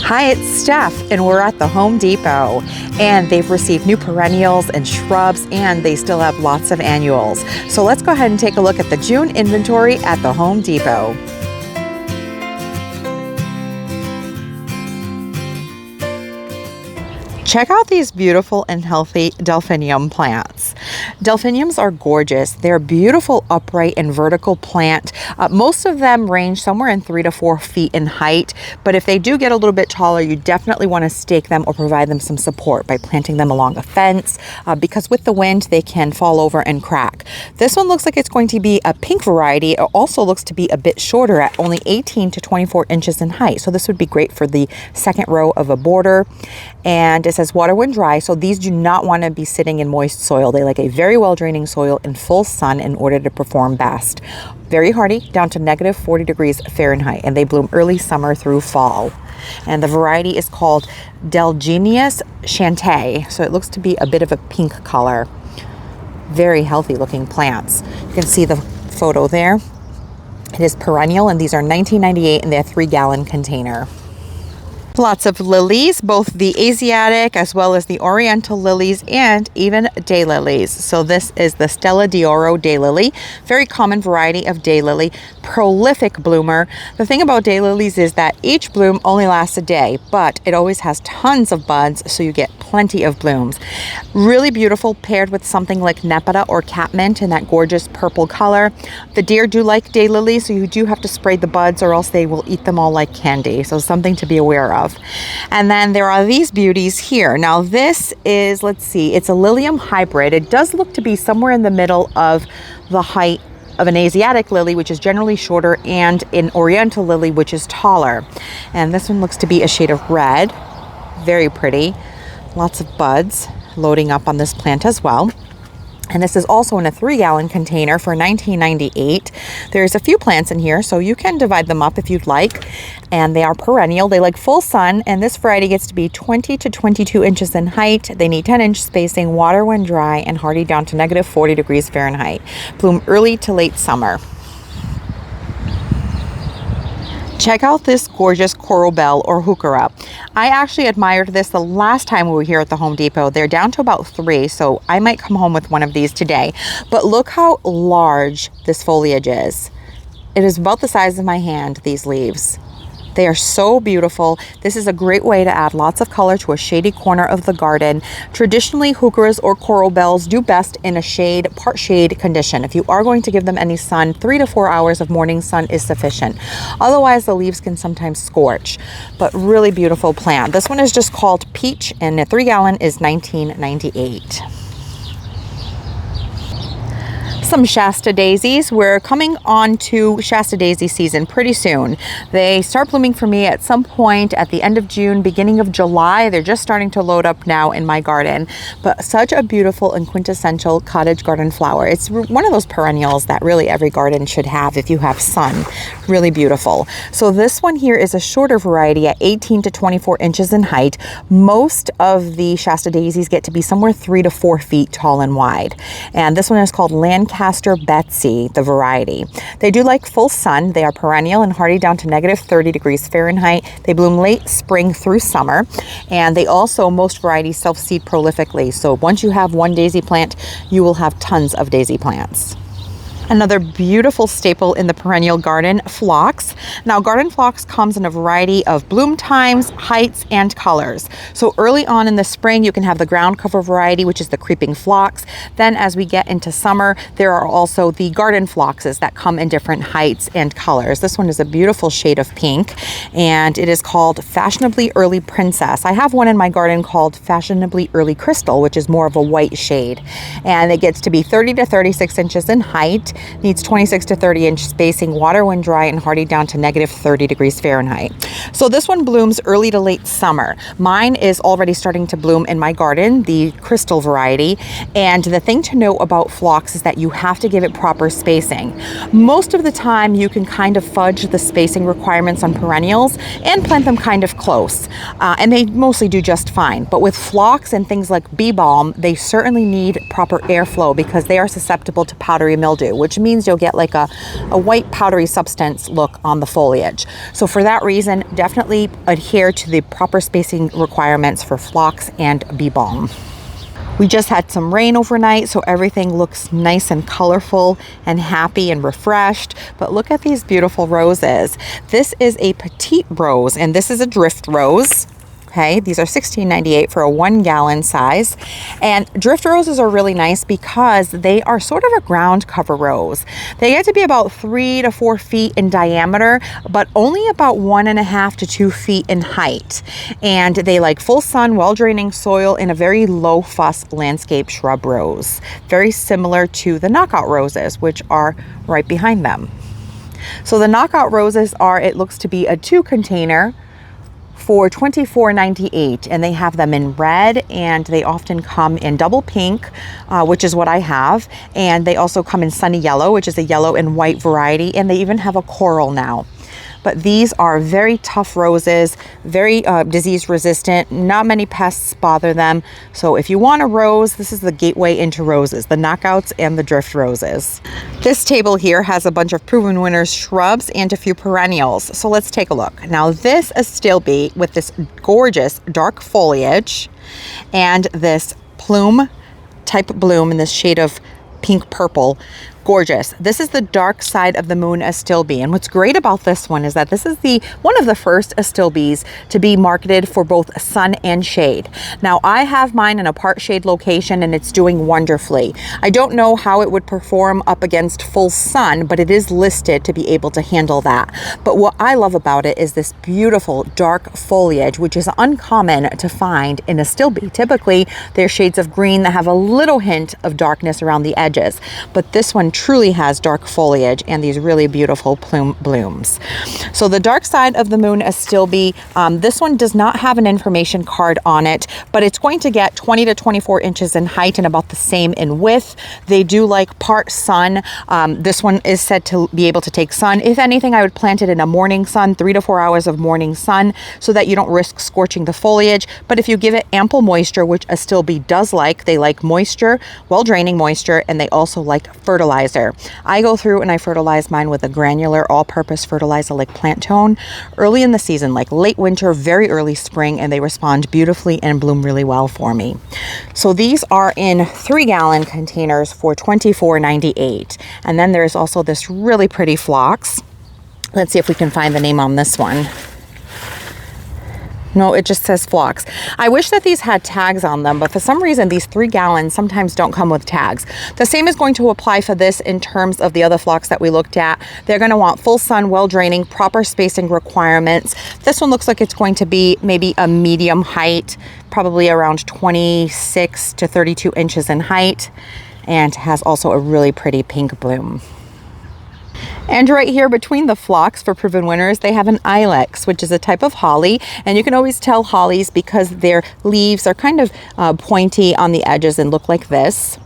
Hi, it's Steph, and we're at the Home Depot, and they've received new perennials and shrubs, and they still have lots of annuals. So let's go ahead and take a look at the June inventory at the Home Depot. Check out these beautiful and healthy delphinium plants. Delphiniums are gorgeous. They're a beautiful upright and vertical plant. Most of them range somewhere in 3 to 4 feet in height, but if they do get a little bit taller, you definitely want to stake them or provide them some support by planting them along a fence, because with the wind they can fall over and crack. This one looks like it's going to be a pink variety. It also looks to be a bit shorter at only 18 to 24 inches in height, so this would be great for the second row of a border. And it says water when dry, so these do not want to be sitting in moist soil. They like a very well draining soil in full sun in order to perform best. Very hardy, down to negative 40 degrees Fahrenheit, and they bloom early summer through fall. And the variety is called Daylilies Shantae, so it looks to be a bit of a pink color. Very healthy looking plants. You can see the photo there. It is perennial, and these are $19.98 in their 3-gallon container. Lots of lilies, both the Asiatic as well as the Oriental lilies, and even daylilies. So this is the Stella d'Oro daylily, very common variety of daylily, prolific bloomer. The thing about daylilies is that each bloom only lasts a day, but it always has tons of buds, so you get plenty of blooms. Really beautiful, paired with something like nepeta or catmint in that gorgeous purple color. The deer do like daylilies, so you do have to spray the buds or else they will eat them all like candy. So something to be aware of. And then there are these beauties here. Now this is, let's see, it's a Lilium hybrid. It does look to be somewhere in the middle of the height of an Asiatic lily, which is generally shorter, and an Oriental lily, which is taller. And this one looks to be a shade of red. Very pretty. Lots of buds loading up on this plant as well. And this is also in a 3-gallon container for $19.98. There's a few plants in here, so you can divide them up if you'd like. And they are perennial. They like full sun, and this variety gets to be 20 to 22 inches in height. They need 10-inch spacing, water when dry, and hardy down to negative 40 degrees Fahrenheit. Bloom early to late summer. Check out this gorgeous coral bell or heuchera. I actually admired this the last time we were here at the Home Depot. They're down to about 3, so I might come home with one of these today. But look how large this foliage is. It is about the size of my hand, these leaves. They are so beautiful. This is a great way to add lots of color to a shady corner of the garden. Traditionally, heucheras or coral bells do best in a shade, part shade condition. If you are going to give them any sun, 3 to 4 hours of morning sun is sufficient. Otherwise, the leaves can sometimes scorch, but really beautiful plant. This one is just called Peach, and a 3-gallon is $19.98. Some Shasta daisies. We're coming on to Shasta daisy season pretty soon. They start blooming for me at some point at the end of June, beginning of July. They're just starting to load up now in my garden, but such a beautiful and quintessential cottage garden flower. It's one of those perennials that really every garden should have if you have sun. Really beautiful. So this one here is a shorter variety at 18 to 24 inches in height. Most of the Shasta daisies get to be somewhere 3 to 4 feet tall and wide. And this one is called Lancaster Betsy, the variety. They do like full sun. They are perennial and hardy down to negative 30 degrees Fahrenheit. They bloom late spring through summer, and they also, most varieties self-seed prolifically. So once you have one daisy plant, you will have tons of daisy plants. Another beautiful staple in the perennial garden, phlox. Now, garden phlox comes in a variety of bloom times, heights, and colors. So early on in the spring, you can have the groundcover variety, which is the creeping phlox. Then as we get into summer, there are also the garden phloxes that come in different heights and colors. This one is a beautiful shade of pink, and it is called Fashionably Early Princess. I have one in my garden called Fashionably Early Crystal, which is more of a white shade. And it gets to be 30 to 36 inches in height. Needs 26 to 30 inch spacing, water when dry, and hardy down to negative 30 degrees Fahrenheit. So this one blooms early to late summer. Mine is already starting to bloom in my garden, the crystal variety. And the thing to know about phlox is that you have to give it proper spacing. Most of the time you can kind of fudge the spacing requirements on perennials and plant them kind of close. And they mostly do just fine. But with phlox and things like bee balm, they certainly need proper airflow because they are susceptible to powdery mildew, which which means you'll get like a white powdery substance look on the foliage. So for that reason, definitely adhere to the proper spacing requirements for phlox and bee balm. We just had some rain overnight, so everything looks nice and colorful and happy and refreshed. But look at these beautiful roses. This is a petite rose, and this is a drift rose. Okay, these are $16.98 for a 1 gallon size. And drift roses are really nice because they are sort of a ground cover rose. They get to be about 3 to 4 feet in diameter, but only about 1.5 to 2 feet in height. And they like full sun, well draining soil in a very low fuss landscape shrub rose. Very similar to the knockout roses, which are right behind them. So the knockout roses are, it looks to be a 2 container for $24.98, and they have them in red, and they often come in double pink, which is what I have, and they also come in sunny yellow, which is a yellow and white variety, and they even have a coral now. But these are very tough roses, very disease resistant. Not many pests bother them. So if you want a rose, this is the gateway into roses, the knockouts and the drift roses. This table here has a bunch of proven winners shrubs and a few perennials. So let's take a look. Now this astilbe with this gorgeous dark foliage and this plume type bloom in this shade of pink purple. Gorgeous. This is the dark side of the moon astilbe, and what's great about this one is that this is one of the first astilbes to be marketed for both sun and shade. Now I have mine in a part shade location and it's doing wonderfully. I don't know how it would perform up against full sun, but it is listed to be able to handle that. But what I love about it is this beautiful dark foliage, which is uncommon to find in astilbe. Typically they're shades of green that have a little hint of darkness around the edges, but this one truly has dark foliage and these really beautiful plume blooms. So the dark side of the moon astilbe, this one does not have an information card on it, but it's going to get 20 to 24 inches in height and about the same in width. They do like part sun. This one is said to be able to take sun. If anything, I would plant it in a morning sun, 3 to 4 hours of morning sun, so that you don't risk scorching the foliage. But if you give it ample moisture, which astilbe does like, they like moisture, well draining moisture, and they also like fertilizer. I go through and I fertilize mine with a granular all-purpose fertilizer like Plant Tone early in the season, like late winter, very early spring, and they respond beautifully and bloom really well for me. So these are in 3 gallon containers for $24.98. And then there's also this really pretty phlox. Let's see if we can find the name on this one. No, it just says phlox. I wish that these had tags on them, but for some reason these 3 gallons sometimes don't come with tags. The same is going to apply for this in terms of the other phlox that we looked at. They're going to want full sun, well draining, proper spacing requirements. This one looks like it's going to be maybe a medium height, probably around 26 to 32 inches in height, and has also a really pretty pink bloom. And right here between the phlox for proven winners, they have an ilex, which is a type of holly. And you can always tell hollies because their leaves are kind of pointy on the edges and look like this.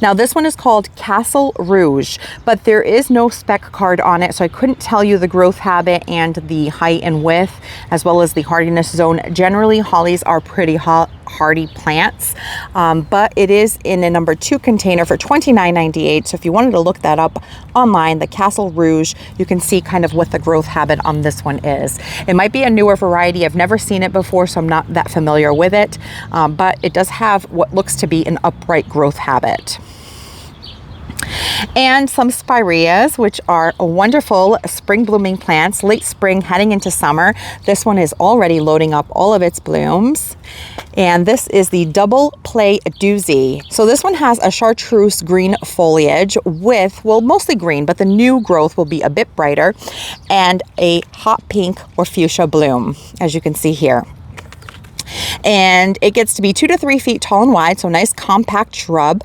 Now this one is called Castle Rouge, but there is no spec card on it, so I couldn't tell you the growth habit and the height and width, as well as the hardiness zone. Generally, hollies are pretty hardy plants, but it is in a number 2 container for $29.98. So if you wanted to look that up online, the Castle Rouge, you can see kind of what the growth habit on this one is. It might be a newer variety. I've never seen it before, so I'm not that familiar with it, but it does have what looks to be an upright growth habit. And some spireas, which are wonderful spring blooming plants, late spring heading into summer. This one is already loading up all of its blooms. And this is the double play doozy. So this one has a chartreuse green foliage with, well, mostly green, but the new growth will be a bit brighter, and a hot pink or fuchsia bloom, as you can see here. And it gets to be 2 to 3 feet tall and wide, so nice compact shrub,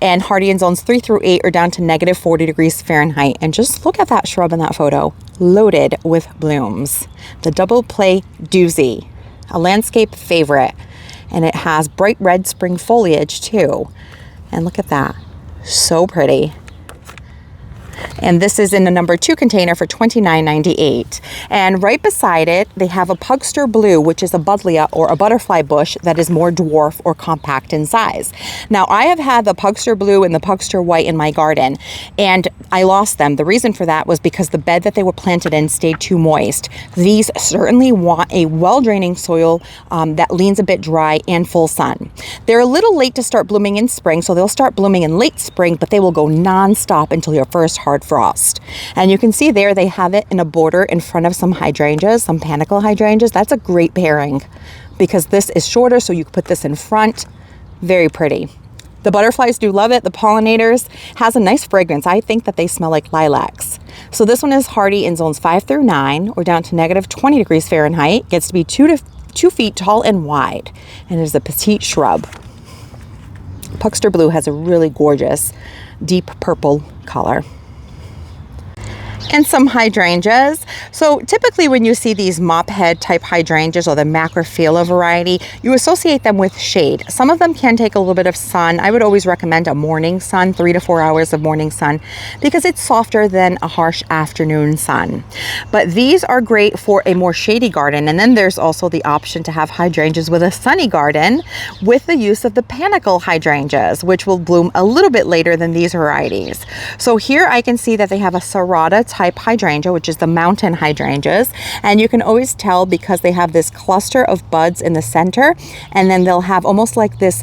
and hardy in zones 3 through 8 or down to negative 40 degrees Fahrenheit. And just look at that shrub in that photo, loaded with blooms. The double play doozy, a landscape favorite, and it has bright red spring foliage too. And look at that, so pretty. And this is in the number 2 container for $29.98. And right beside it, they have a pugster blue, which is a buddleia or a butterfly bush that is more dwarf or compact in size. Now, I have had the pugster blue and the pugster white in my garden, and I lost them. The reason for that was because the bed that they were planted in stayed too moist. These certainly want a well-draining soil that leans a bit dry and full sun. They're a little late to start blooming in spring, so they'll start blooming in late spring, but they will go non-stop until your first hard frost. And you can see there they have it in a border in front of some hydrangeas, some panicle hydrangeas. That's a great pairing because this is shorter, so you can put this in front. Very pretty. The butterflies do love it. The pollinators has a nice fragrance. I think that they smell like lilacs. So this one is hardy in zones 5 through 9 or down to negative 20 degrees Fahrenheit. Gets to be 2 feet tall and wide, and it is a petite shrub. Pugster blue has a really gorgeous deep purple color. And some hydrangeas. So typically when you see these mop head type hydrangeas or the macrophylla variety, you associate them with shade. Some of them can take a little bit of sun. I would always recommend a morning sun, 3 to 4 hours of morning sun, because it's softer than a harsh afternoon sun. But these are great for a more shady garden. And then there's also the option to have hydrangeas with a sunny garden with the use of the panicle hydrangeas, which will bloom a little bit later than these varieties. So here I can see that they have a serrata type hydrangea, which is the mountain hydrangeas, and you can always tell because they have this cluster of buds in the center, and then they'll have almost like this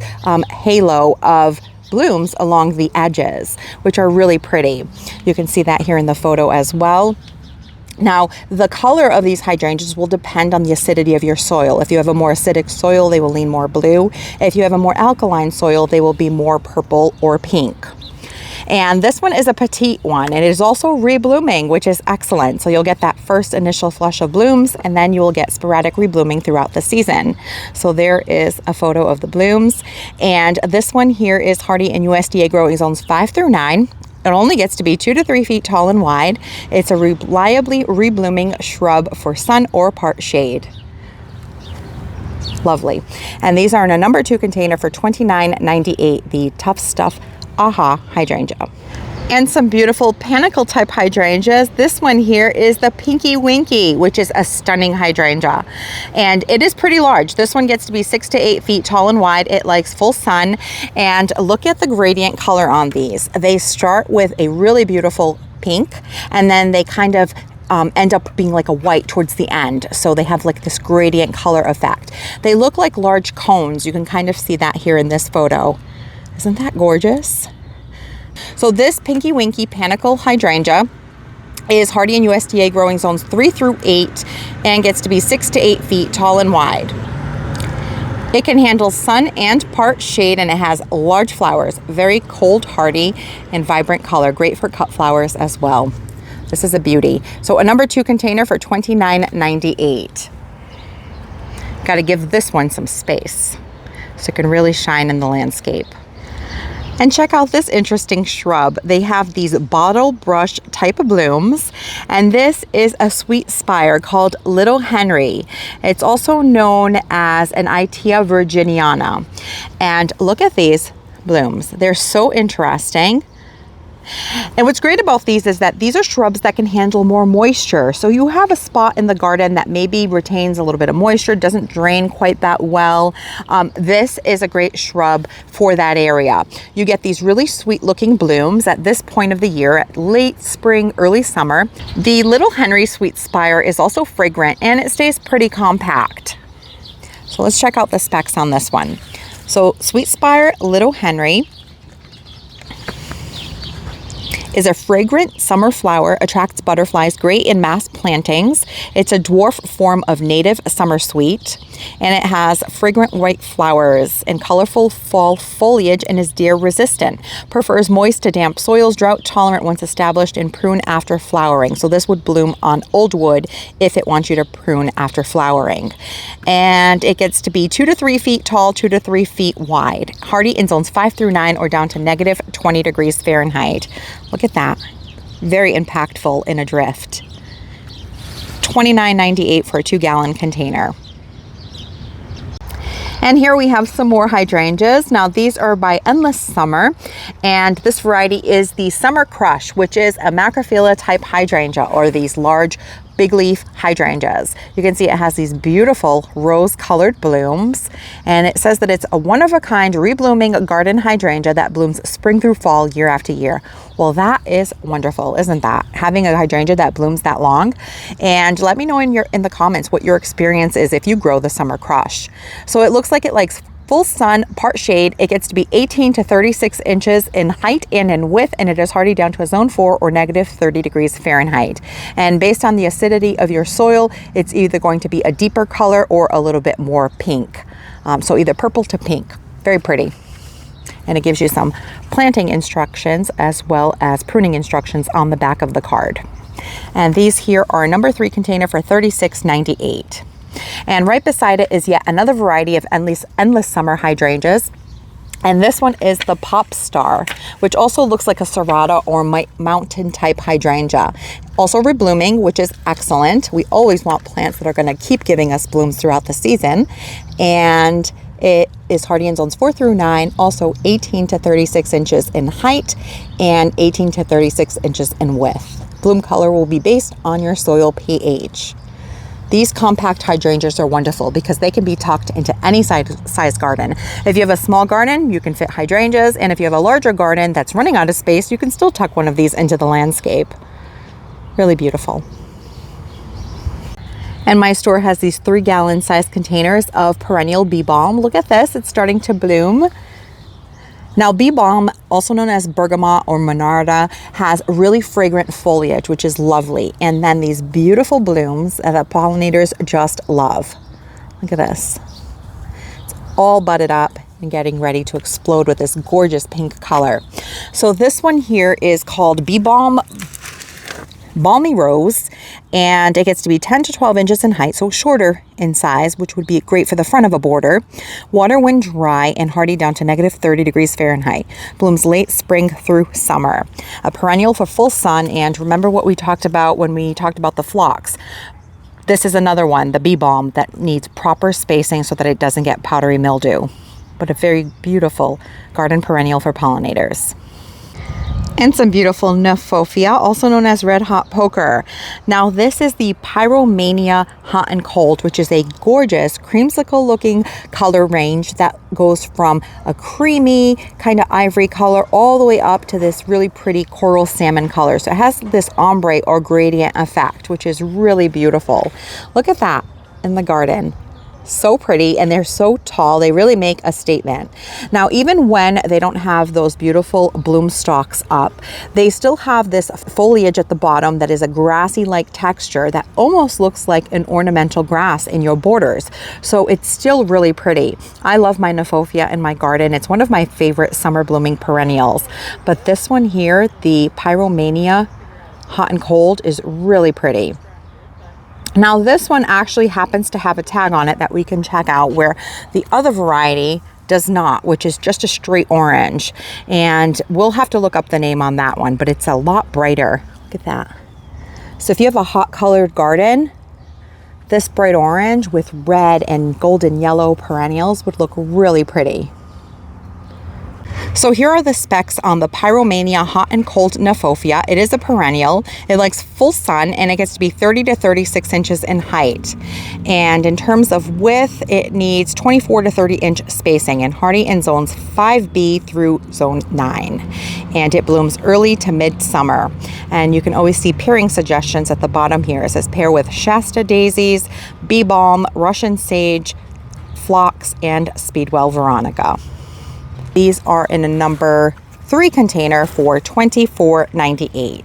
halo of blooms along the edges, which are really pretty. You can see that here in the photo as well. Now, the color of these hydrangeas will depend on the acidity of your soil. If you have a more acidic soil, they will lean more blue. If you have a more alkaline soil, they will be more purple or pink. And this one is a petite one, and it is also reblooming, which is excellent. So you'll get that first initial flush of blooms, and then you will get sporadic reblooming throughout the season. So there is a photo of the blooms. And this one here is hardy in USDA growing zones 5 through 9. It only gets to be 2 to 3 feet tall and wide. It's a reliably reblooming shrub for sun or part shade. Lovely. And these are in a number 2 container for $29.98, the Tough Stuff Aha hydrangea. And some beautiful panicle type hydrangeas. This one here is the Pinky Winky, which is a stunning hydrangea, and it is pretty large. This one gets to be 6 to 8 feet tall and wide. It likes full sun, and look at the gradient color on these. They start with a really beautiful pink, and then they kind of end up being like a white towards the end. So they have like this gradient color effect. They look like large cones. You can kind of see that here in this photo. Isn't that gorgeous? So this Pinky Winky panicle hydrangea is hardy in USDA growing zones 3 through 8 and gets to be 6 to 8 feet tall and wide. It can handle sun and part shade, and it has large flowers, very cold hardy and vibrant color, great for cut flowers as well. This is a beauty. So a number 2 container for $29.98. Got to give this one some space so it can really shine in the landscape. And check out this interesting shrub. They have these bottle brush type of blooms, and this is a sweetspire called Little Henry. It's also known as an Itea virginiana. And look at these blooms. They're so interesting. And what's great about these is that these are shrubs that can handle more moisture. So you have a spot in the garden that maybe retains a little bit of moisture, doesn't drain quite that well. This is a great shrub for that area. You get these really sweet looking blooms at this point of the year, at late spring, early summer. The Little Henry sweetspire is also fragrant, and it stays pretty compact. So let's check out the specs on this one. So sweetspire Little Henry is a fragrant summer flower, attracts butterflies, great in mass plantings. It's a dwarf form of native summer sweet, and it has fragrant white flowers and colorful fall foliage, and is deer resistant. Prefers moist to damp soils, drought tolerant once established, and prune after flowering. So this would bloom on old wood if it wants you to prune after flowering. And it gets to be 2 to 3 feet tall, 2 to 3 feet wide. Hardy in zones 5 through 9 or down to negative 20 degrees Fahrenheit. Look at that. Very impactful in a drift. $29.98 for a 2-gallon container. And here we have some more hydrangeas. Now these are by Endless Summer, and this variety is the Summer Crush, which is a macrophylla type hydrangea, or these large big leaf hydrangeas. You can see it has these beautiful rose colored blooms, and it says that it's a one of a kind reblooming garden hydrangea that blooms spring through fall year after year. Well, that is wonderful, isn't that? Having a hydrangea that blooms that long. And let me know in the comments what your experience is if you grow the Summer Crush. So it looks like it likes full sun, part shade. It gets to be 18 to 36 inches in height and in width, and it is hardy down to a zone 4 or negative 30 degrees Fahrenheit. And based on the acidity of your soil, it's either going to be a deeper color or a little bit more pink. So either purple to pink. Very pretty. And it gives you some planting instructions as well as pruning instructions on the back of the card. And these here are a number 3 container for $36.98. And right beside it is yet another variety of endless summer hydrangeas. And this one is the Pop Star, which also looks like a serrata or mountain type hydrangea. Also reblooming, which is excellent. We always want plants that are going to keep giving us blooms throughout the season. And it is hardy in zones 4 through 9, also 18 to 36 inches in height and 18 to 36 inches in width. Bloom color will be based on your soil pH. These compact hydrangeas are wonderful because they can be tucked into any size garden. If you have a small garden, you can fit hydrangeas, and if you have a larger garden that's running out of space, you can still tuck one of these into the landscape. Really beautiful. And my store has these 3-gallon size containers of perennial bee balm. Look at this, it's starting to bloom. Now, bee balm, also known as bergamot or monarda, has really fragrant foliage, which is lovely. And then these beautiful blooms that pollinators just love. Look at this. It's all budded up and getting ready to explode with this gorgeous pink color. So this one here is called Bee Balm Balmy Rose, and it gets to be 10 to 12 inches in height, so shorter in size, which would be great for the front of a border. Water when dry and hardy down to negative 30 degrees Fahrenheit. Blooms late spring through summer. A perennial for full sun, and remember what we talked about when we talked about the phlox. This is another one, the bee balm, that needs proper spacing so that it doesn't get powdery mildew. But a very beautiful garden perennial for pollinators. And some beautiful Nephophia, also known as red hot poker. Now this is the Pyromania Hot and Cold, which is a gorgeous creamsicle looking color range that goes from a creamy kind of ivory color all the way up to this really pretty coral salmon color. So it has this ombre or gradient effect, which is really beautiful. Look at that in the garden. So pretty, and they're so tall. They really make a statement. Now, even when they don't have those beautiful bloom stalks up, they still have this foliage at the bottom that is a grassy-like texture that almost looks like an ornamental grass in your borders. So it's still really pretty. I love my Nephophia in my garden. It's one of my favorite summer blooming perennials. But this one here, the Pyromania Hot and Cold, is really pretty. Now this one actually happens to have a tag on it that we can check out, where the other variety does not, which is just a straight orange. And we'll have to look up the name on that one, but it's a lot brighter. Look at that. So if you have a hot colored garden, this bright orange with red and golden yellow perennials would look really pretty. So here are the specs on the Pyromania Hot and Cold Nephophia. It is a perennial. It likes full sun, and it gets to be 30 to 36 inches in height. And in terms of width, it needs 24 to 30 inch spacing, and hardy in zones 5B through zone 9. And it blooms early to mid-summer. And you can always see pairing suggestions at the bottom here. It says pair with Shasta daisies, bee balm, Russian sage, phlox, and Speedwell veronica. These are in a number 3 container for $24.98.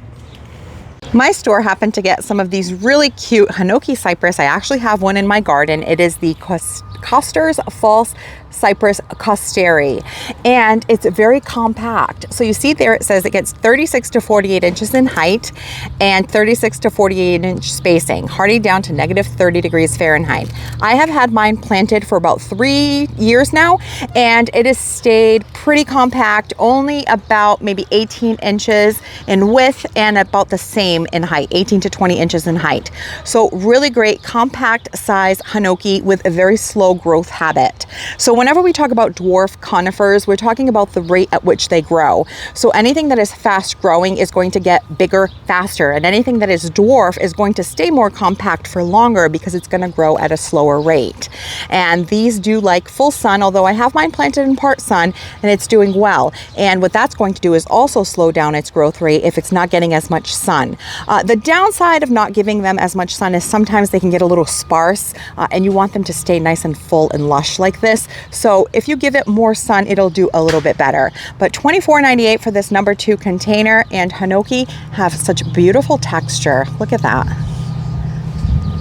My store happened to get some of these really cute Hinoki cypress. I actually have one in my garden. It is the Coster's False Cypress Costeri, and it's very compact. So you see there it says it gets 36 to 48 inches in height and 36 to 48 inch spacing, hardy down to negative 30 degrees Fahrenheit. I have had mine planted for about 3 years now, and it has stayed pretty compact, only about maybe 18 inches in width and about the same in height, 18 to 20 inches in height. So really great compact size Hinoki with a very slow slow growth habit. So whenever we talk about dwarf conifers, we're talking about the rate at which they grow. So anything that is fast growing is going to get bigger faster, and anything that is dwarf is going to stay more compact for longer because it's going to grow at a slower rate. And these do like full sun, although I have mine planted in part sun and it's doing well. And what that's going to do is also slow down its growth rate if it's not getting as much sun. The downside of not giving them as much sun is sometimes they can get a little sparse, and you want them to stay nice and full and lush like this. So if you give it more sun, it'll do a little bit better. But $24.98 for this number 2 container, and Hinoki have such beautiful texture. Look at that.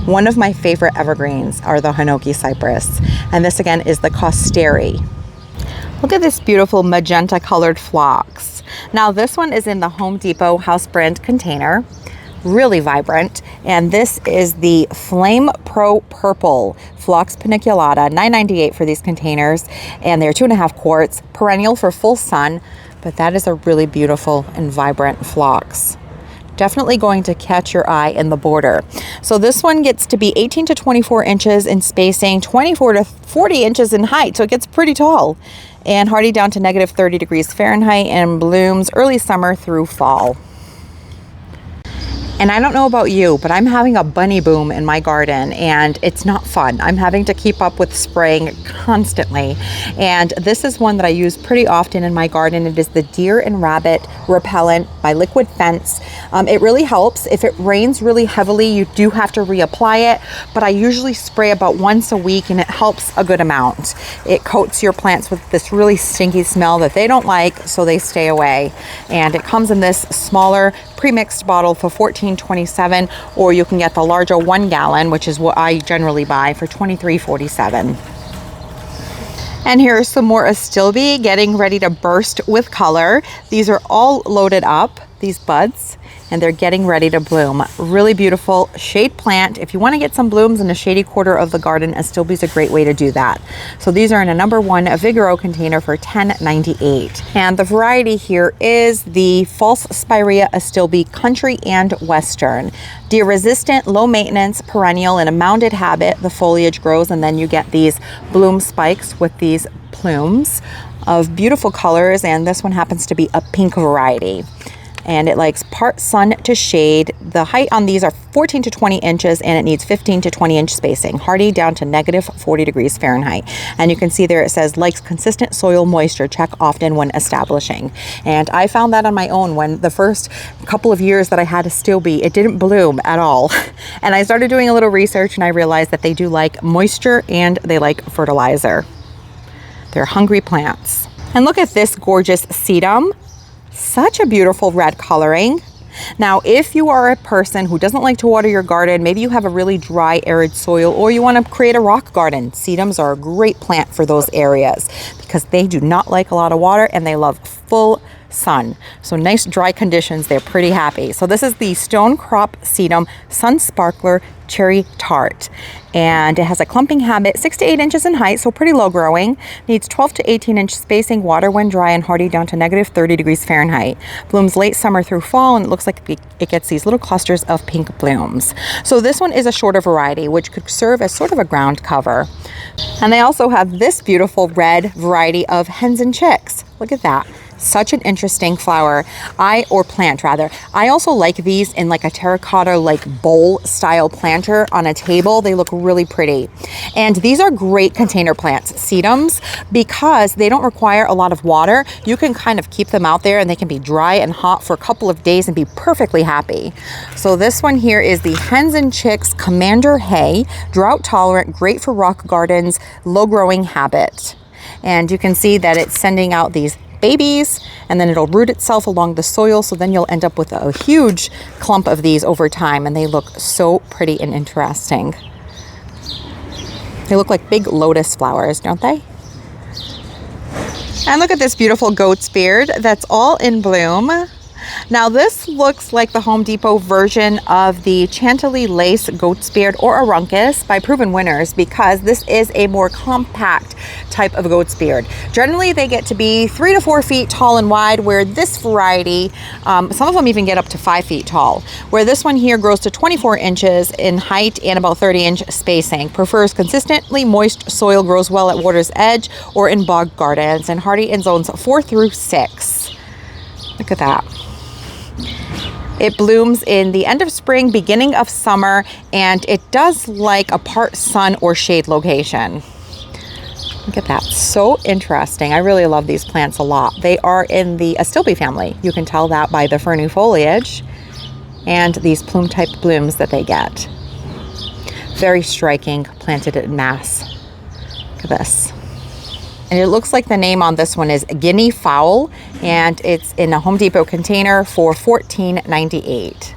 One of my favorite evergreens are the Hinoki cypress, and this again is the Costeri. Look at this beautiful magenta colored phlox. Now this one is in the Home Depot house brand container, really vibrant, and this is the Flame Pro Purple Phlox Paniculata, $9.98 for these containers, and they're 2.5 quarts, perennial for full sun, but that is a really beautiful and vibrant phlox. Definitely going to catch your eye in the border. So this one gets to be 18 to 24 inches in spacing, 24 to 40 inches in height, so it gets pretty tall, and hardy down to negative 30 degrees Fahrenheit, and blooms early summer through fall. And I don't know about you, but I'm having a bunny boom in my garden, and it's not fun. I'm having to keep up with spraying constantly. And this is one that I use pretty often in my garden. It is the Deer and Rabbit Repellent by Liquid Fence. It really helps. If it rains really heavily, you do have to reapply it, but I usually spray about once a week, and it helps a good amount. It coats your plants with this really stinky smell that they don't like, so they stay away. And it comes in this smaller pre-mixed bottle for $14.27, or you can get the larger 1 gallon, which is what I generally buy, for $23.47. And here's some more Astilbe getting ready to burst with color. These are all loaded up, these buds, and they're getting ready to bloom. Really beautiful shade plant. If you want to get some blooms in a shady quarter of the garden, Astilbe is a great way to do that. So these are in a number 1 Vigoro container for $10.98. And the variety here is the False Spirea Astilbe Country and Western. Deer resistant, low maintenance, perennial in a mounded habit. The foliage grows, and then you get these bloom spikes with these plumes of beautiful colors, and this one happens to be a pink variety. And it likes part sun to shade. The height on these are 14 to 20 inches, and it needs 15 to 20 inch spacing, hardy down to negative 40 degrees Fahrenheit. And you can see there it says likes consistent soil moisture, check often when establishing. And I found that on my own when the first couple of years that I had Astilbe, it didn't bloom at all. And I started doing a little research, and I realized that they do like moisture and they like fertilizer. They're hungry plants. And look at this gorgeous sedum. Such a beautiful red coloring. Now, if you are a person who doesn't like to water your garden, maybe you have a really dry, arid soil, or you want to create a rock garden, sedums are a great plant for those areas because they do not like a lot of water and they love full sun. So nice dry conditions, they're pretty happy. So this is the Stone Crop Sedum Sun Sparkler Cherry Tart, and it has a clumping habit, 6 to 8 inches in height, so pretty low growing, needs 12 to 18 inch spacing, water when dry, and hardy down to negative 30 degrees Fahrenheit. Blooms late summer through fall, and it looks like it gets these little clusters of pink blooms. So this one is a shorter variety, which could serve as sort of a ground cover. And they also have this beautiful red variety of hens and chicks. Look at that. Such an interesting flower, or plant rather. I also like these in like a terracotta like bowl style planter on a table. They look really pretty. And these are great container plants, sedums, because they don't require a lot of water. You can kind of keep them out there and they can be dry and hot for a couple of days and be perfectly happy. So this one here is the Hens and Chicks Commander Hay, drought tolerant, great for rock gardens, low growing habit. And you can see that it's sending out these babies, and then it'll root itself along the soil, so then you'll end up with a huge clump of these over time, and they look so pretty and interesting. They look like big lotus flowers, don't they? And look at this beautiful goat's beard that's all in bloom. Now this looks like the Home Depot version of the Chantilly Lace Goat's Beard or Aruncus by Proven Winners, because this is a more compact type of goat's beard. Generally they get to be 3 to 4 feet tall and wide, where this variety, some of them even get up to 5 feet tall, where this one here grows to 24 inches in height and about 30-inch spacing. Prefers consistently moist soil, grows well at water's edge or in bog gardens, and hardy in zones 4 through 6. Look at that. It blooms in the end of spring, beginning of summer, and it does like a part sun or shade location. Look at that, so interesting. I really love these plants a lot. They are in the Astilbe family. You can tell that by the ferny foliage and these plume type blooms that they get. Very striking, planted en masse. Look at this. And it looks like the name on this one is Guinea Fowl, and it's in a Home Depot container for $14.98.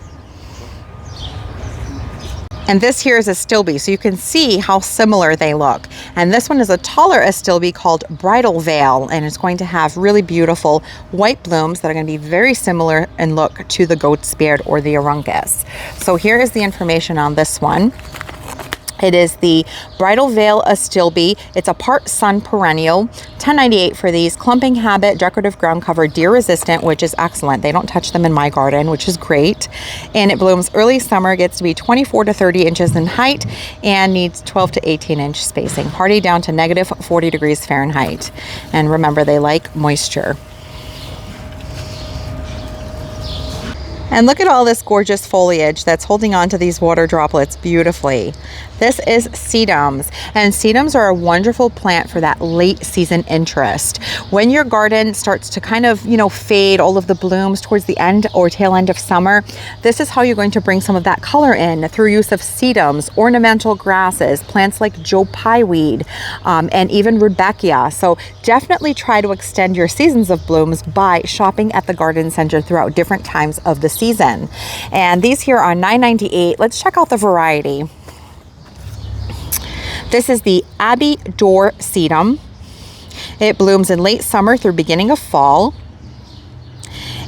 And this here is Astilbe, so you can see how similar they look. And this one is a taller Astilbe called Bridal Veil, and it's going to have really beautiful white blooms that are going to be very similar in look to the Goat's Beard or the Aruncus. So here is the information on this one. It is the Bridal Veil Astilbe. It's a part sun perennial. $10.98 for these. Clumping habit, decorative ground cover, deer resistant, which is excellent. They don't touch them in my garden, which is great. And it blooms early summer, gets to be 24 to 30 inches in height, and needs 12 to 18 inch spacing. Hardy down to negative 40 degrees Fahrenheit. And remember, they like moisture. And look at all this gorgeous foliage that's holding on to these water droplets beautifully. This is sedums, and sedums are a wonderful plant for that late season interest. When your garden starts to kind of, fade all of the blooms towards the end or tail end of summer, this is how you're going to bring some of that color in through use of sedums, ornamental grasses, plants like Joe Pye weed, and even rudbeckia. So definitely try to extend your seasons of blooms by shopping at the garden center throughout different times of the season. And these here are $9.98. Let's check out the variety. This is the Abbey Door sedum. It blooms in late summer through beginning of fall.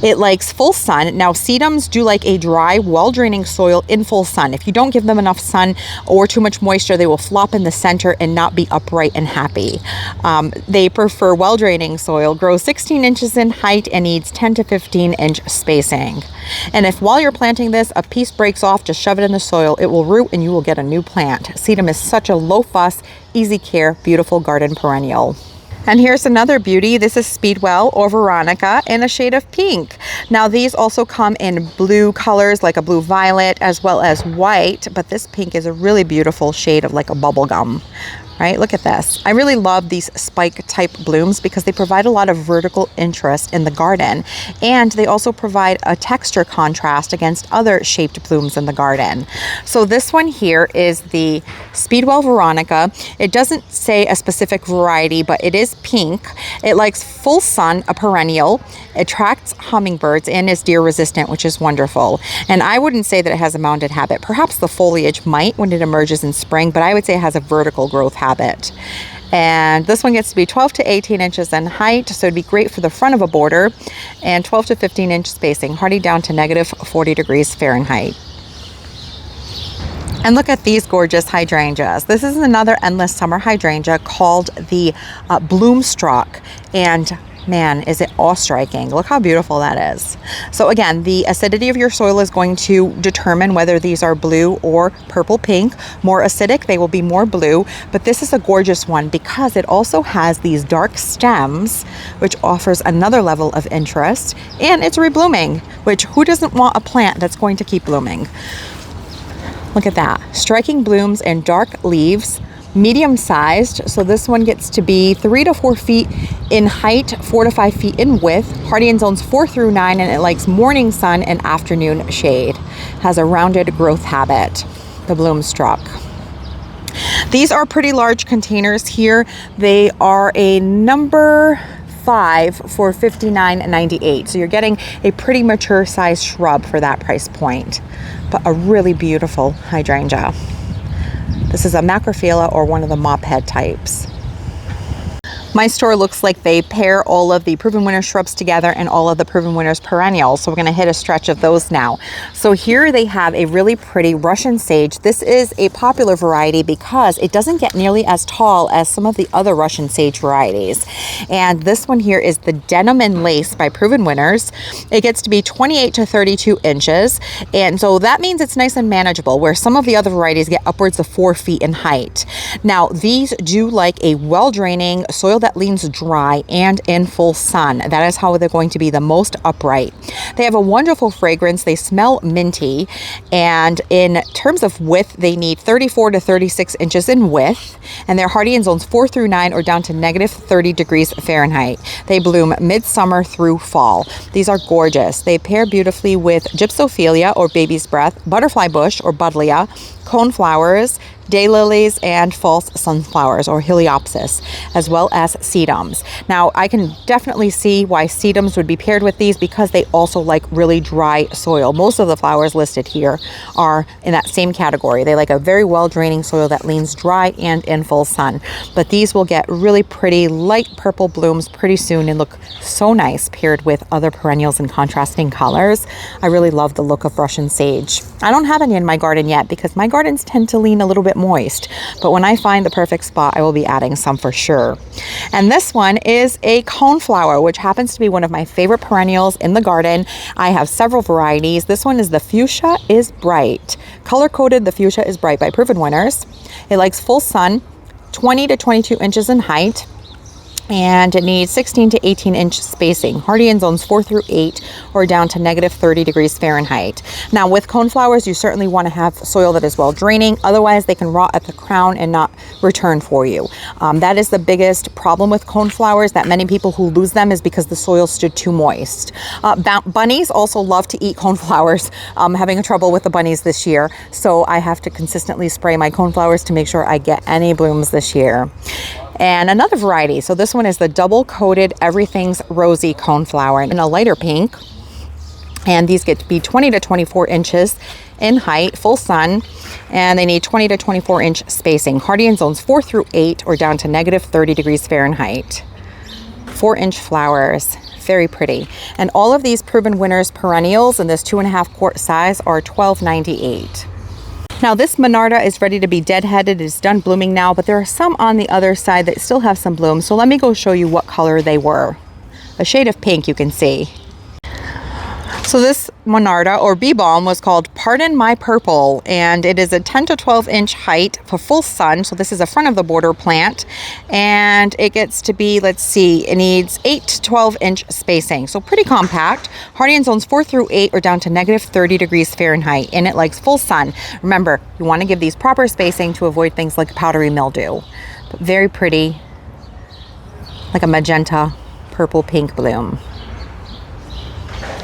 It likes full sun. Now, sedums do like a dry, well-draining soil in full sun. If you don't give them enough sun or too much moisture, they will flop in the center and not be upright and happy. They prefer well-draining soil, grows 16 inches in height, and needs 10 to 15 inch spacing. And if while you're planting this, a piece breaks off, just shove it in the soil. It will root and you will get a new plant. Sedum is such a low-fuss, easy care, beautiful garden perennial. And here's another beauty. This is Speedwell or Veronica in a shade of pink. Now these also come in blue colors like a blue violet as well as white, but this pink is a really beautiful shade of like a bubble gum. Right? Look at this. I really love these spike type blooms because they provide a lot of vertical interest in the garden, and they also provide a texture contrast against other shaped blooms in the garden. So this one here is the Speedwell Veronica. It doesn't say a specific variety, but it is pink. It likes full sun, a perennial, attracts hummingbirds, and is deer resistant, which is wonderful. And I wouldn't say that it has a mounded habit. Perhaps the foliage might when it emerges in spring, but I would say it has a vertical growth habit. And this one gets to be 12 to 18 inches in height, so it'd be great for the front of a border, and 12 to 15 inch spacing, hardy down to negative 40 degrees Fahrenheit. And look at these gorgeous hydrangeas. This is another endless summer hydrangea called the Bloomstruck, and man, is it awe-striking. Look how beautiful that is. So again, the acidity of your soil is going to determine whether these are blue or purple pink. More acidic, they will be more blue, but this is a gorgeous one because it also has these dark stems, which offers another level of interest, and it's reblooming, which who doesn't want a plant that's going to keep blooming? Look at that. Striking blooms and dark leaves. Medium sized, so this one gets to be 3 to 4 feet in height, 4 to 5 feet in width, hardy in zones 4 through 9, and it likes morning sun and afternoon shade. Has a rounded growth habit, the Bloomstruck. These are pretty large containers here. They are a number 5 for $59.98, so you're getting a pretty mature size shrub for that price point, but a really beautiful hydrangea. This is a macrophylla or one of the mop head types. My store looks like they pair all of the Proven Winners shrubs together and all of the Proven Winners perennials. So we're going to hit a stretch of those now. So here they have a really pretty Russian sage. This is a popular variety because it doesn't get nearly as tall as some of the other Russian sage varieties. And this one here is the Denim and Lace by Proven Winners. It gets to be 28 to 32 inches. And so that means it's nice and manageable, where some of the other varieties get upwards of 4 feet in height. Now, these do like a well-draining soil that leans dry and in full sun. That is how they're going to be the most upright. They have a wonderful fragrance. They smell minty. And in terms of width, they need 34 to 36 inches in width. And they're hardy in zones 4 through 9 or down to negative 30 degrees Fahrenheit. They bloom midsummer through fall. These are gorgeous. They pair beautifully with gypsophilia or baby's breath, butterfly bush or buddleia, coneflowers, daylilies, and false sunflowers or heliopsis, as well as sedums. Now, I can definitely see why sedums would be paired with these because they also like really dry soil. Most of the flowers listed here are in that same category. They like a very well draining soil that leans dry and in full sun. But these will get really pretty light purple blooms pretty soon and look so nice paired with other perennials in contrasting colors. I really love the look of Russian sage. I don't have any in my garden yet because my gardens tend to lean a little bit moist, but when I find the perfect spot, I will be adding some for sure. And this one is a coneflower, which happens to be one of my favorite perennials in the garden. I have several varieties. This one is the Fuchsia is Bright. Color-coded, the Fuchsia is Bright by Proven Winners. It likes full sun, 20 to 22 inches in height, and it needs 16 to 18 inch spacing, hardy in zones 4 through 8 or down to negative 30 degrees Fahrenheit. Now, with coneflowers, you certainly want to have soil that is well draining, otherwise they can rot at the crown and not return for you. That is the biggest problem with coneflowers, that many people who lose them is because the soil stood too moist. Bunnies also love to eat coneflowers. I'm having trouble with the bunnies this year, so I have to consistently spray my coneflowers to make sure I get any blooms this year. And another variety, so this one is the double coated Everything's Rosy coneflower in a lighter pink. And these get to be 20 to 24 inches in height, full sun, and they need 20 to 24 inch spacing, hardy in zones 4 through 8 or down to negative 30 degrees Fahrenheit. 4-inch flowers, very pretty. And all of these Proven Winners perennials in this 2.5 quart size are $12.98. Now, this Monarda is ready to be deadheaded. It's done blooming now, but there are some on the other side that still have some blooms. So let me go show you what color they were. A shade of pink, you can see. So this Monarda or bee balm was called Pardon My Purple, and it is a 10 to 12 inch height for full sun. So this is a front of the border plant, and it gets to be, let's see, it needs 8 to 12 inch spacing. So pretty compact, hardy in zones 4 through 8 or down to negative 30 degrees Fahrenheit, and it likes full sun. Remember, you want to give these proper spacing to avoid things like powdery mildew. But very pretty, like a magenta, purple, pink bloom.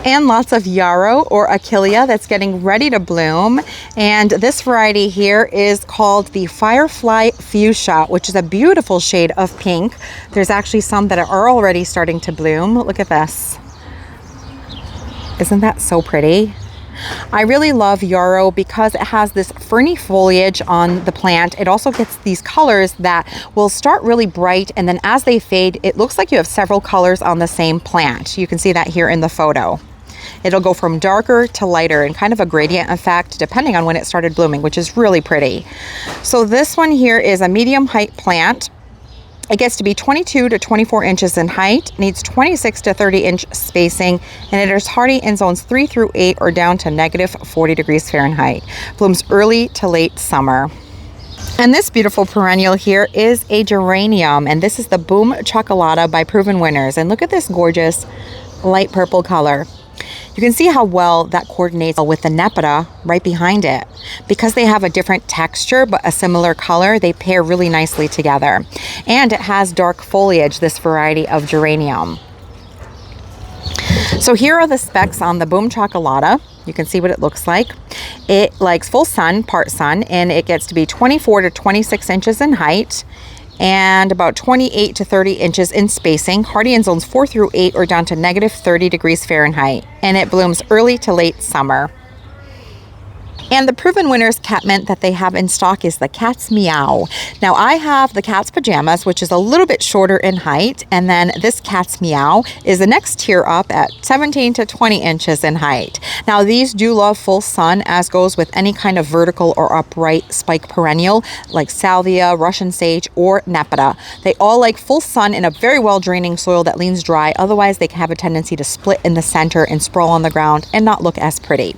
And lots of yarrow or achillea that's getting ready to bloom. And this variety here is called the Firefly Fuchsia, which is a beautiful shade of pink. There's actually some that are already starting to bloom. Look at this. Isn't that so pretty? I really love yarrow because it has this ferny foliage on the plant. It also gets these colors that will start really bright, and then as they fade, it looks like you have several colors on the same plant. You can see that here in the photo. It'll go from darker to lighter and kind of a gradient effect depending on when it started blooming, which is really pretty. So this one here is a medium height plant. It gets to be 22 to 24 inches in height, needs 26 to 30 inch spacing, and it is hardy in zones 3 through 8 or down to negative 40 degrees Fahrenheit. Blooms early to late summer. And this beautiful perennial here is a geranium, and this is the Boom Chocolata by Proven Winners. And look at this gorgeous light purple color. You can see how well that coordinates with the Nepeta right behind it. Because they have a different texture but a similar color, they pair really nicely together. And it has dark foliage, this variety of geranium. So here are the specs on the Boom Chocolata. You can see what it looks like. It likes full sun, part sun, and it gets to be 24 to 26 inches in height and about 28 to 30 inches in spacing, hardy in zones 4 through 8 or down to negative 30 degrees Fahrenheit, and it blooms early to late summer. And the proven winner's cat mint that they have in stock is the Cat's Meow. Now I have the Cat's Pajamas, which is a little bit shorter in height, and then this Cat's Meow is the next tier up at 17 to 20 inches in height. Now these do love full sun, as goes with any kind of vertical or upright spike perennial like salvia, Russian sage, or nepeta. They all like full sun in a very well draining soil that leans dry, otherwise they can have a tendency to split in the center and sprawl on the ground and not look as pretty.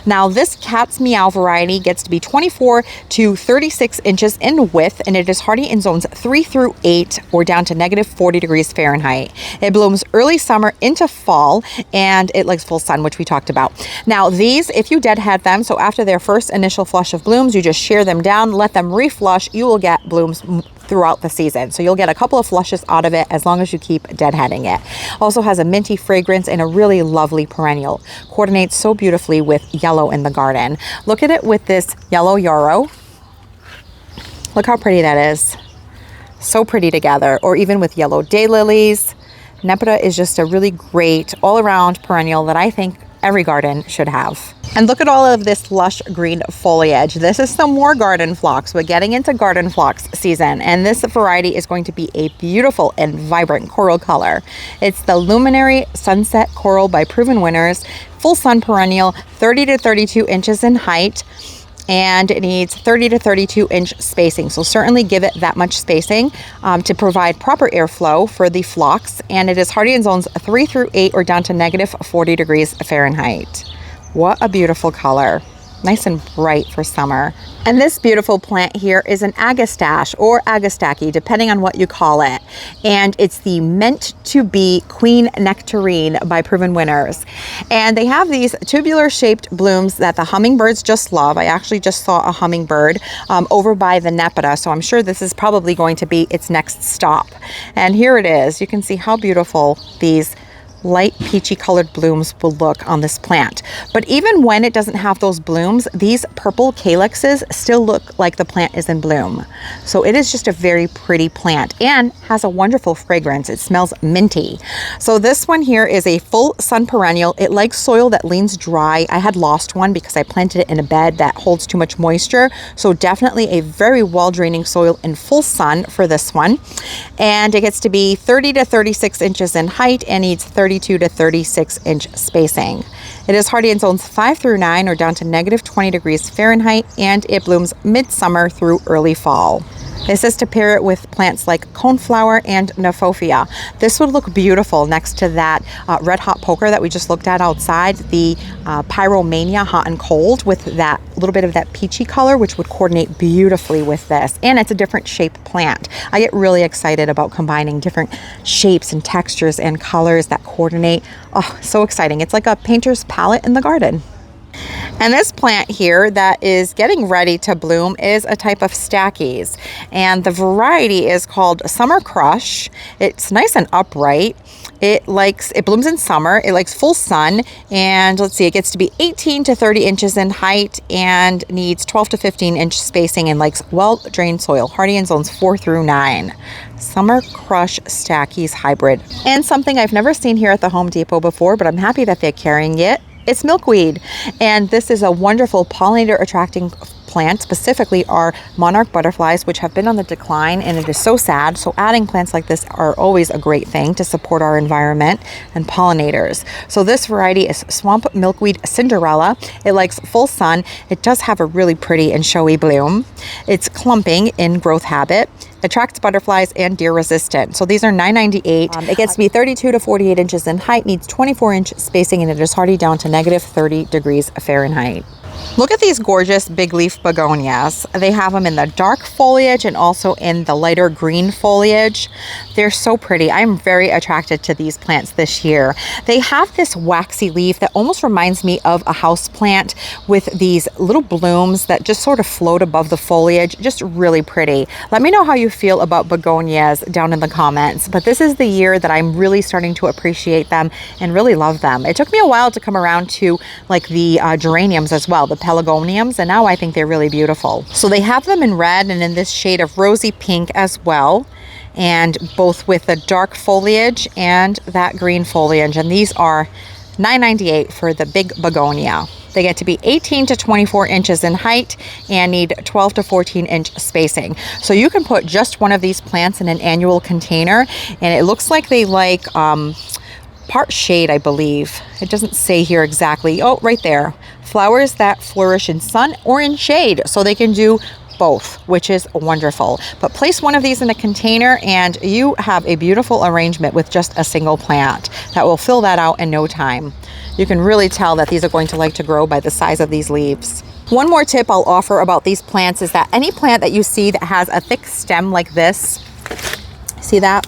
Now this Cat's Meow variety gets to be 24 to 36 inches in width, and it is hardy in zones 3 through 8 or down to -40 degrees Fahrenheit. It blooms early summer into fall, and it likes full sun, which we talked about. Now these, if you deadhead them, so after their first initial flush of blooms, you just shear them down, let them reflush, you will get blooms throughout the season. So you'll get a couple of flushes out of it as long as you keep deadheading it. Also has a minty fragrance and a really lovely perennial. Coordinates so beautifully with yellow in the garden. Look at it with this yellow yarrow. Look how pretty that is. So pretty together. Or even with yellow daylilies. Nepeta is just a really great all-around perennial that I think every garden should have. And look at all of this lush green foliage. This is some more garden phlox. We're getting into garden phlox season, and this variety is going to be a beautiful and vibrant coral color. It's the Luminary Sunset Coral by Proven Winners, full sun perennial, 30 to 32 inches in height, and it needs 30 to 32 inch spacing. So certainly give it that much spacing to provide proper airflow for the phlox. And it is hardy in zones 3 through 8 or down to -40 degrees Fahrenheit. What a beautiful color. Nice and bright for summer. And this beautiful plant here is an agastache or agastachy, depending on what you call it. And it's the meant to be Queen Nectarine by Proven Winners. And they have these tubular shaped blooms that the hummingbirds just love. I actually just saw a hummingbird over by the nepeta, so I'm sure this is probably going to be its next stop. And here it is. You can see how beautiful these light peachy colored blooms will look on this plant. But even when it doesn't have those blooms, these purple calyxes still look like the plant is in bloom. So it is just a very pretty plant and has a wonderful fragrance. It smells minty. So this one here is a full sun perennial. It likes soil that leans dry. I had lost one because I planted it in a bed that holds too much moisture. So definitely a very well draining soil in full sun for this one. And it gets to be 30 to 36 inches in height and needs 32 to 36 inch spacing. It is hardy in zones 5 through 9 or down to -20 degrees Fahrenheit, and it blooms midsummer through early fall. It says to pair it with plants like coneflower and Nephofia. This would look beautiful next to that red hot poker that we just looked at outside, the Pyromania hot and cold, with that little bit of that peachy color, which would coordinate beautifully with this. And it's a different shaped plant. I get really excited about combining different shapes and textures and colors that coordinate. Oh, so exciting. It's like a painter's palette in the garden. And this plant here that is getting ready to bloom is a type of stackies, and the variety is called Summer Crush. It's nice and upright. It blooms in summer. It likes full sun, and let's see, it gets to be 18 to 30 inches in height and needs 12 to 15 inch spacing and likes well drained soil, hardy in zones 4 through 9. Summer Crush Stackies hybrid, and something I've never seen here at the Home Depot before, but I'm happy that they're carrying it. It's milkweed, and this is a wonderful pollinator attracting plant. Specifically our monarch butterflies, which have been on the decline, and it is so sad. So adding plants like this are always a great thing to support our environment and pollinators. So this variety is Swamp Milkweed Cinderella. It likes full sun. It does have a really pretty and showy bloom. It's clumping in growth habit. Attracts butterflies and deer resistant. So these are $9.98. It gets to be 32 to 48 inches in height, needs 24 inch spacing, and it is hardy down to -30 degrees Fahrenheit. Look at these gorgeous big leaf begonias. They have them in the dark foliage and also in the lighter green foliage. They're so pretty. I'm very attracted to these plants this year. They have this waxy leaf that almost reminds me of a house plant with these little blooms that just sort of float above the foliage. Just really pretty. Let me know how you feel about begonias down in the comments. But this is the year that I'm really starting to appreciate them and really love them. It took me a while to come around to like the geraniums as well, the pelargoniums, and now I think they're really beautiful. So they have them in red and in this shade of rosy pink as well, and both with the dark foliage and that green foliage, and these are $9.98 for the big begonia. They get to be 18 to 24 inches in height and need 12 to 14 inch spacing. So you can put just one of these plants in an annual container, and it looks like they like part shade, I believe. It doesn't say here exactly. Oh, right there. Flowers that flourish in sun or in shade. So they can do both, which is wonderful. But place one of these in a container and you have a beautiful arrangement with just a single plant that will fill that out in no time. You can really tell that these are going to like to grow by the size of these leaves. One more tip I'll offer about these plants is that any plant that you see that has a thick stem like this, see that?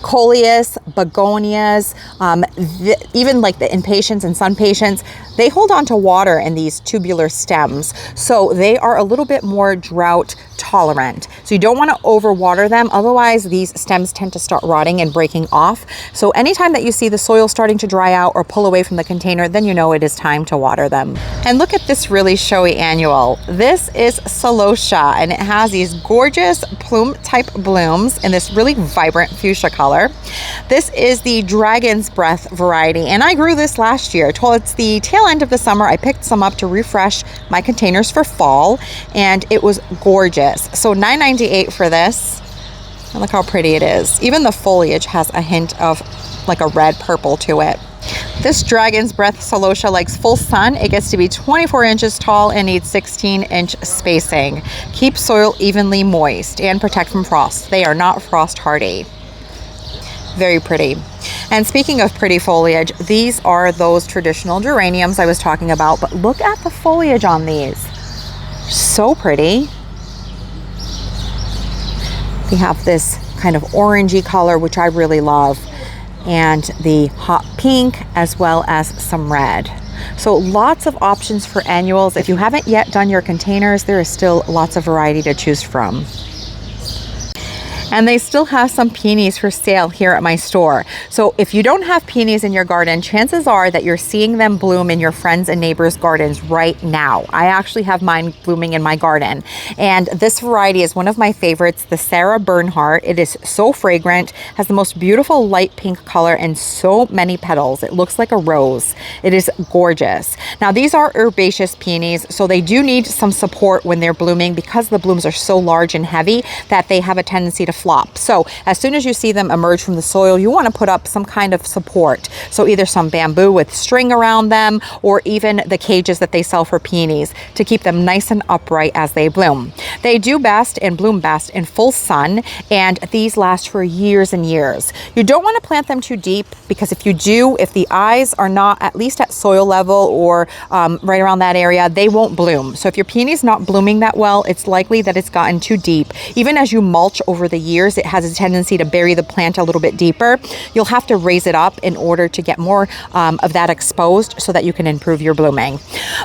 Coleus, begonias, even like the impatiens and sun patients, they hold on to water in these tubular stems. So they are a little bit more drought tolerant. So you don't want to overwater them. Otherwise, these stems tend to start rotting and breaking off. So anytime that you see the soil starting to dry out or pull away from the container, then you know it is time to water them. And look at this really showy annual. This is celosia, and it has these gorgeous plume type blooms in this really vibrant fuchsia color. This is the Dragon's Breath variety, and I grew this last year. Towards the tail end of the summer, I picked some up to refresh my containers for fall, and it was gorgeous. So $9.98 for this. And look how pretty it is. Even the foliage has a hint of like a red purple to it. This Dragon's Breath celosia likes full sun. It gets to be 24 inches tall and needs 16-inch spacing. Keep soil evenly moist and protect from frost. They are not frost hardy. Very pretty. And speaking of pretty foliage, these are those traditional geraniums I was talking about, but look at the foliage on these. So pretty. They have this kind of orangey color, which I really love, and the hot pink as well as some red. So lots of options for annuals. If you haven't yet done your containers, there is still lots of variety to choose from. And they still have some peonies for sale here at my store. So if you don't have peonies in your garden, chances are that you're seeing them bloom in your friends and neighbors' gardens right now. I actually have mine blooming in my garden. And this variety is one of my favorites, the Sarah Bernhardt. It is so fragrant, has the most beautiful light pink color and so many petals. It looks like a rose. It is gorgeous. Now these are herbaceous peonies, so they do need some support when they're blooming because the blooms are so large and heavy that they have a tendency to flop. So as soon as you see them emerge from the soil, you want to put up some kind of support. So either some bamboo with string around them or even the cages that they sell for peonies to keep them nice and upright as they bloom. They do best and bloom best in full sun, and these last for years and years. You don't want to plant them too deep because if you do, if the eyes are not at least at soil level or right around that area, they won't bloom. So if your peony is not blooming that well, it's likely that it's gotten too deep. Even as you mulch over the years, it has a tendency to bury the plant a little bit deeper. You'll have to raise it up in order to get more of that exposed so that you can improve your blooming.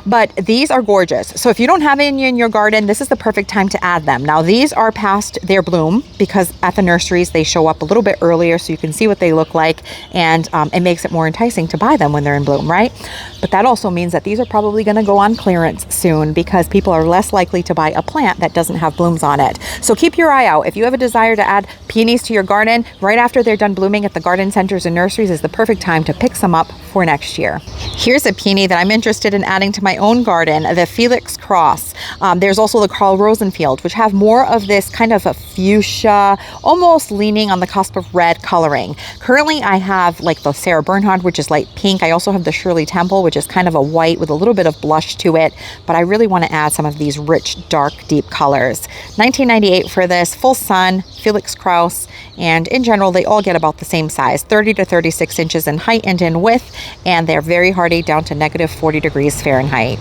But these are gorgeous. So if you don't have any in your garden, this is the perfect time to add them. Now these are past their bloom because at the nurseries they show up a little bit earlier so you can see what they look like, and it makes it more enticing to buy them when they're in bloom, right? But that also means that these are probably going to go on clearance soon because people are less likely to buy a plant that doesn't have blooms on it. So keep your eye out. If you have a desire to add peonies to your garden right after they're done blooming at the garden centers and nurseries, is the perfect time to pick some up for next year. Here's a peony that I'm interested in adding to my own garden, the Felix Cross. There's also the Carl Rosenfield, which have more of this kind of a fuchsia, almost leaning on the cusp of red coloring. Currently I have like the Sarah Bernhardt, which is light pink. I also have the Shirley Temple, which is kind of a white with a little bit of blush to it, but I really want to add some of these rich, dark, deep colors. $19.98 for this, full sun, Felix Kraus, and in general they all get about the same size, 30 to 36 inches in height and in width, and they're very hardy down to negative 40 degrees Fahrenheit.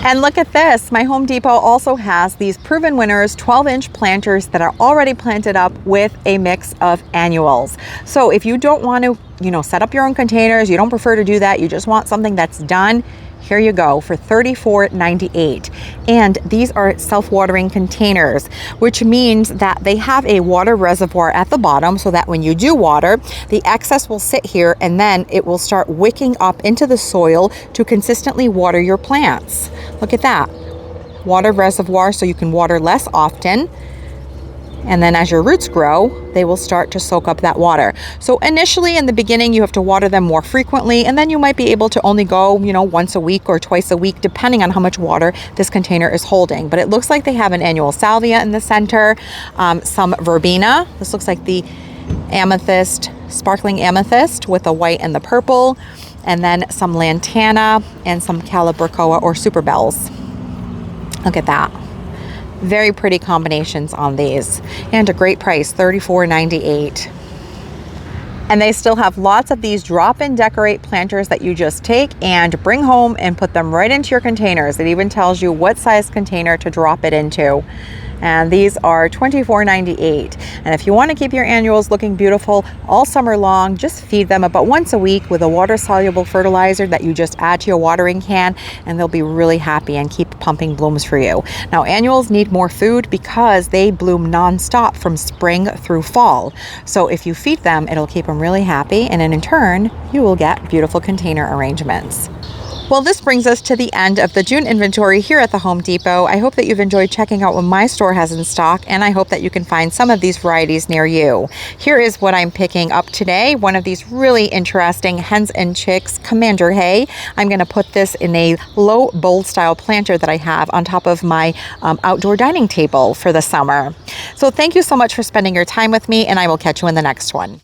And look at this, my Home Depot also has these Proven Winners 12-inch planters that are already planted up with a mix of annuals. So if you don't want to, set up your own containers, you don't prefer to do that, you just want something that's done, here you go for $34.98. And these are self-watering containers, which means that they have a water reservoir at the bottom so that when you do water, the excess will sit here and then it will start wicking up into the soil to consistently water your plants. Look at that. Water reservoir, so you can water less often. And then as your roots grow, they will start to soak up that water. So initially in the beginning, you have to water them more frequently, and then you might be able to only go, once a week or twice a week, depending on how much water this container is holding. But it looks like they have an annual salvia in the center, some verbena. This looks like the amethyst, sparkling amethyst with the white and the purple, and then some lantana and some calibrachoa or super bells. Look at that. Very pretty combinations on these, and a great price, $34.98. And they still have lots of these drop-in decorate planters that you just take and bring home and put them right into your containers. It even tells you what size container to drop it into. And these are $24.98. And if you want to keep your annuals looking beautiful all summer long, just feed them about once a week with a water-soluble fertilizer that you just add to your watering can, and they'll be really happy and keep pumping blooms for you. Now, annuals need more food because they bloom non-stop from spring through fall. So if you feed them, it'll keep them really happy, and in turn, you will get beautiful container arrangements. Well, this brings us to the end of the June inventory here at the Home Depot. I hope that you've enjoyed checking out what my store has in stock, and I hope that you can find some of these varieties near you. Here is what I'm picking up today. One of these really interesting hens and chicks Commander hay. I'm going to put this in a low bowl style planter that I have on top of my outdoor dining table for the summer. So thank you so much for spending your time with me, and I will catch you in the next one.